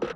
Hello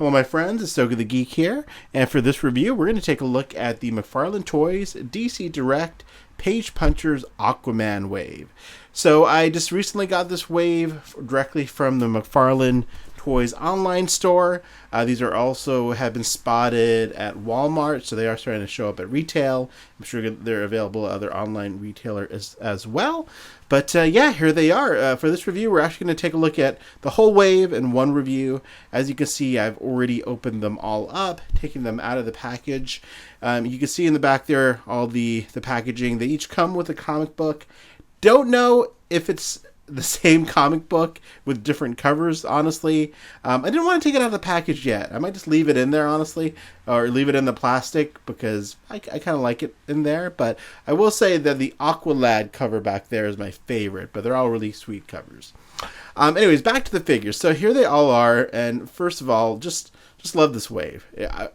my friends, it's Stoker the Geek here, and for this review we're going to take a look at the McFarlane Toys DC Direct Page Punchers Aquaman wave. So I just recently got this wave directly from the McFarlane Toys online store. These are also have been spotted at Walmart, so they are starting to show up at retail. I'm sure they're available at other online retailers as well. But yeah, here they are. For this review, we're actually going to take a look at the whole wave in one review. As you can see, I've already opened them all up, taking them out of the package. You can see in the back there all the packaging. They each come with a comic book. Don't know if it's the same comic book with different covers, honestly. I didn't want to take it out of the package yet. I might just leave it in there, honestly, or leave it in the plastic because I kind of like it in there. But I will say that the Aqualad cover back there is my favorite, but they're all really sweet covers. Anyways, back to the figures. So here they all are, and first of all, just love this wave.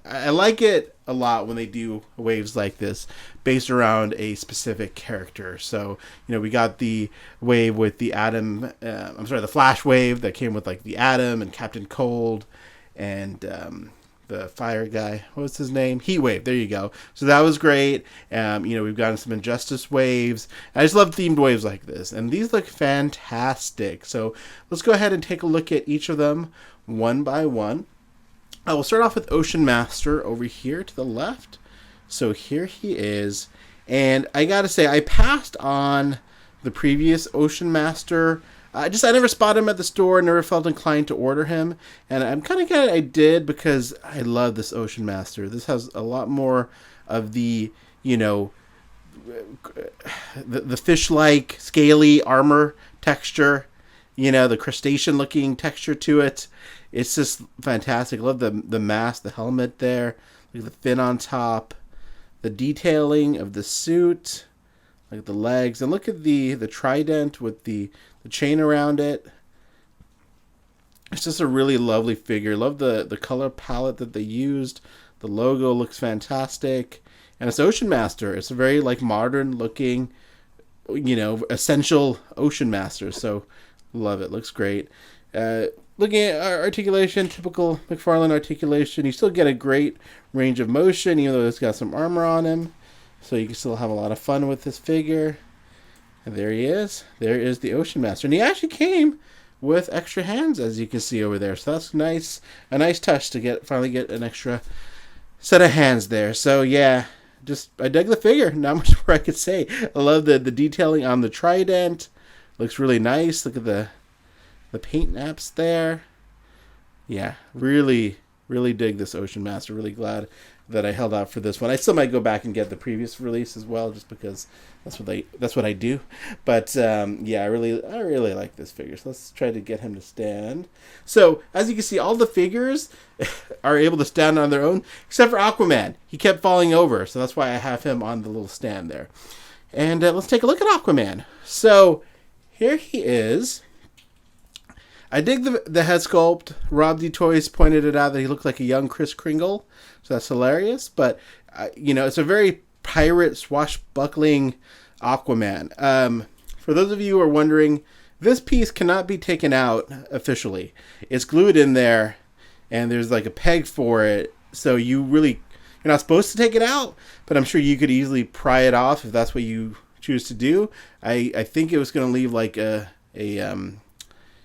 I like it a lot when they do waves like this based around a specific character. So, you know, we got the wave with the the Flash wave that came with like the Atom and Captain Cold and the fire guy. What was his name? Heat Wave. There you go. So that was great. You know, we've gotten some Injustice waves. I just love themed waves like this, and these look fantastic. So let's go ahead and take a look at each of them one by one. I will start off with Ocean Master over here to the left. So here he is. And I gotta say, I passed on the previous Ocean Master. I never spotted him at the store, never felt inclined to order him. And I'm kind of glad I did because I love this Ocean Master. This has a lot more of the, you know, the fish-like, scaly armor texture. You know, the crustacean-looking texture to it. It's just fantastic. I love the mask, the helmet there. Look at the fin on top. The detailing of the suit. Look at the legs. And look at the trident with the chain around it. It's just a really lovely figure. Love the color palette that they used. The logo looks fantastic. And it's Ocean Master. It's a very like modern looking, you know, essential Ocean Master. So love it. Looks great. Looking at articulation, typical McFarlane articulation, you still get a great range of motion, even though it's got some armor on him. So you can still have a lot of fun with this figure. And there he is. There is the Ocean Master. And he actually came with extra hands, as you can see over there. So that's nice. A nice touch to finally get an extra set of hands there. So yeah, I dug the figure. Not much more I could say. I love the detailing on the trident. Looks really nice. Look at the paint naps there. Yeah, really dig this Ocean Master. Really glad that I held out for this one. I still might go back and get the previous release as well, just because that's what I do. But yeah, I really like this figure. So let's try to get him to stand. So as you can see, all the figures are able to stand on their own, except for Aquaman. He kept falling over, so that's why I have him on the little stand there. And let's take a look at Aquaman. So here he is. I dig the head sculpt. Rob D. Toys pointed it out that he looked like a young Kris Kringle, so that's hilarious. But, you know, it's a very pirate, swashbuckling Aquaman. For those of you who are wondering, this piece cannot be taken out officially. It's glued in there, and there's like a peg for it, so you're not supposed to take it out, but I'm sure you could easily pry it off if that's what you choose to do. I think it was going to leave like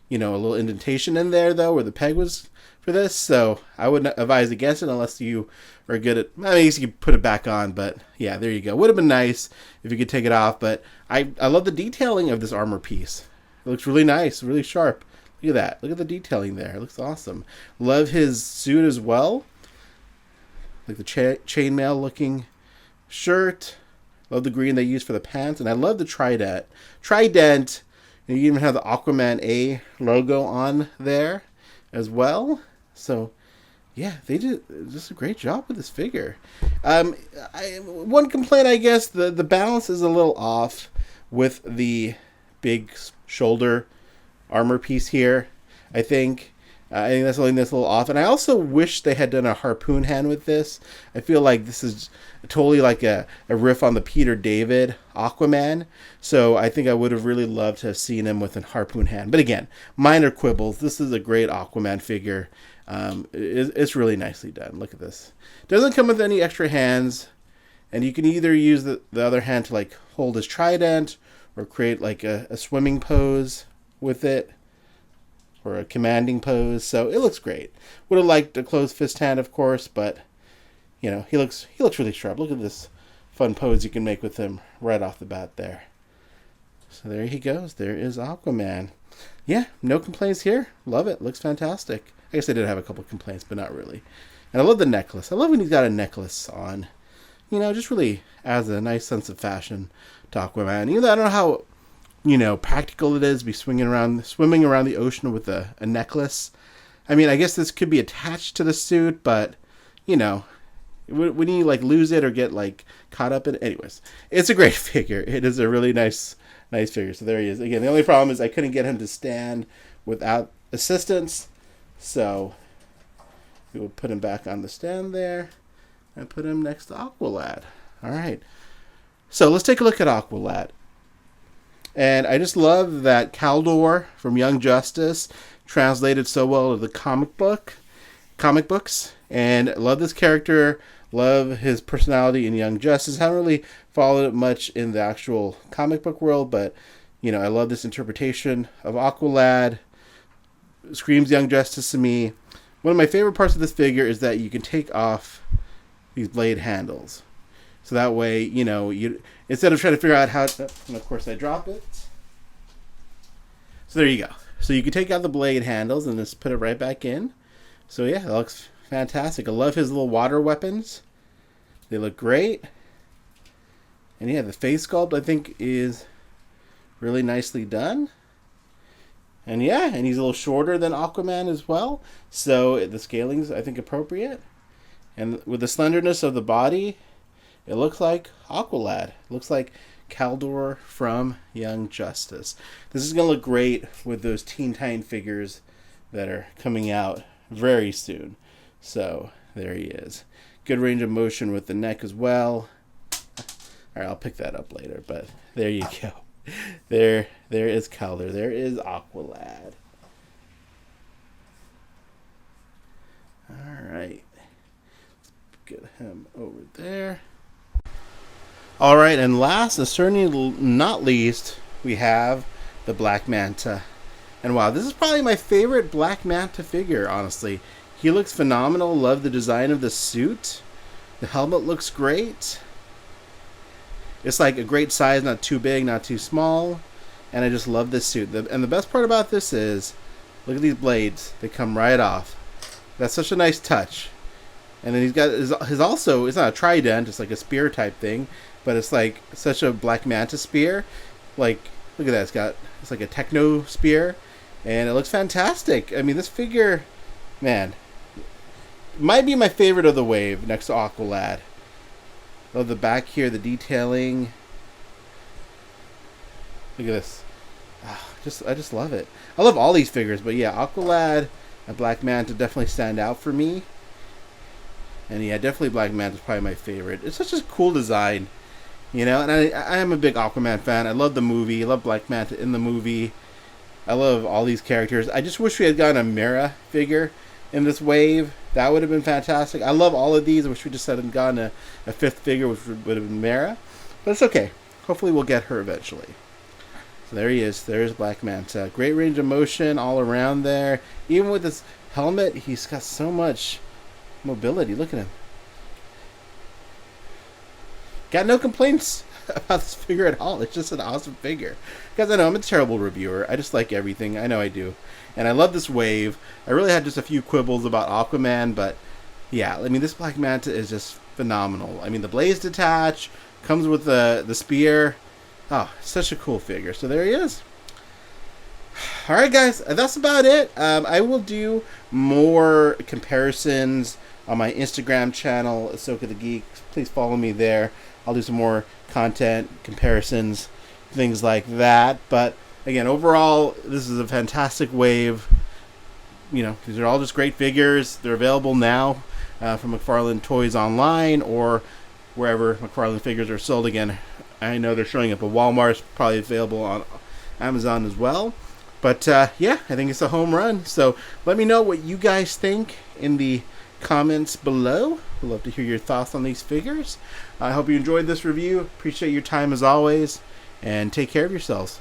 you know, a little indentation in there, though, where the peg was for this. So I would advise against it unless you are good at... I mean, you could put it back on, but yeah, there you go. Would have been nice if you could take it off, but I love the detailing of this armor piece. It looks really nice, really sharp. Look at that. Look at the detailing there. It looks awesome. Love his suit as well. Like the chainmail looking shirt. Love the green they used for the pants, and I love the trident. You even have the Aquaman A logo on there as well. So, yeah, they did just a great job with this figure. One complaint, I guess, the balance is a little off with the big shoulder armor piece here, I think. I think that's only this little off. And I also wish they had done a harpoon hand with this. I feel like this is totally like a riff on the Peter David Aquaman. So I think I would have really loved to have seen him with a harpoon hand. But again, minor quibbles. This is a great Aquaman figure. It's really nicely done. Look at this. Doesn't come with any extra hands. And you can either use the other hand to like hold his trident or create like a swimming pose with it. Or a commanding pose, so it looks great. Would have liked a closed fist hand, of course, but you know he looks really sharp. Look at this fun pose you can make with him right off the bat there. So there he goes. There is Aquaman. Yeah, no complaints here. Love it. Looks fantastic. I guess I did have a couple complaints, but not really. And I love the necklace. I love when he's got a necklace on. You know, just really adds a nice sense of fashion to Aquaman. Even though I don't know how practical it is to be swimming around the ocean with a necklace. I mean, I guess this could be attached to the suit, but, when you, like, lose it or get, like, caught up in it. Anyways, it's a great figure. It is a really nice figure. So there he is. Again, the only problem is I couldn't get him to stand without assistance. So we will put him back on the stand there and put him next to Aqualad. All right. So let's take a look at Aqualad. And I just love that Kaldor from Young Justice translated so well to the comic books. And love this character. Love his personality in Young Justice. Haven't really followed it much in the actual comic book world, but I love this interpretation of Aqualad. Screams Young Justice to me. One of my favorite parts of this figure is that you can take off these blade handles. So that way, you instead of trying to figure out how to, and of course I drop it. So there you go. So you can take out the blade handles and just put it right back in. So yeah, that looks fantastic. I love his little water weapons. They look great. And yeah, the face sculpt I think is really nicely done. And yeah, and he's a little shorter than Aquaman as well. So the scaling's I think appropriate. And with the slenderness of the body, it looks like Aqualad. It looks like Kaldor from Young Justice. This is going to look great with those Teen Titan figures that are coming out very soon. So there he is. Good range of motion with the neck as well. Alright, I'll pick that up later, but there you go. There is Kaldor. There is Aqualad. Alright. Get him over there. Alright, and last, and certainly not least, we have the Black Manta. And wow, this is probably my favorite Black Manta figure, honestly. He looks phenomenal. Love the design of the suit. The helmet looks great. It's like a great size, not too big, not too small. And I just love this suit. And the best part about this is, look at these blades. They come right off. That's such a nice touch. And then he's got his also, it's not a trident, it's like a spear type thing. But it's like such a Black Manta spear. Like, look at that. It's like a techno spear. And it looks fantastic. I mean, this figure, man, might be my favorite of the wave next to Aqualad. Love the back here, the detailing. Look at this. I just love it. I love all these figures, but yeah, Aqualad and Black Manta definitely stand out for me. And yeah, definitely Black Manta is probably my favorite. It's such a cool design. And I am a big Aquaman fan. I love the movie. I love Black Manta in the movie. I love all these characters. I just wish we had gotten a Mera figure in this wave. That would have been fantastic. I love all of these. I wish we just hadn't gotten a fifth figure, which would have been Mera. But it's okay. Hopefully we'll get her eventually. So there he is. There's Black Manta. Great range of motion all around there. Even with his helmet, he's got so much mobility. Look at him. Got no complaints about this figure at all. It's just an awesome figure. Guys, I know I'm a terrible reviewer. I just like everything. I know I do. And I love this wave. I really had just a few quibbles about Aquaman, but yeah, I mean, this Black Manta is just phenomenal. I mean, the blades detach, comes with the spear. Oh, such a cool figure. So there he is. Alright guys, that's about it. I will do more comparisons on my Instagram channel, Ahsoka the Geek. Please follow me there. I'll do some more content, comparisons, things like that. But again, overall, this is a fantastic wave. these are all just great figures. They're available now from McFarlane Toys Online or wherever McFarlane figures are sold. Again, I know they're showing up at Walmart. It's probably available on Amazon as well. But yeah, I think it's a home run. So let me know what you guys think in the comments below. I'd love to hear your thoughts on these figures. I hope you enjoyed this review. Appreciate your time as always. And take care of yourselves.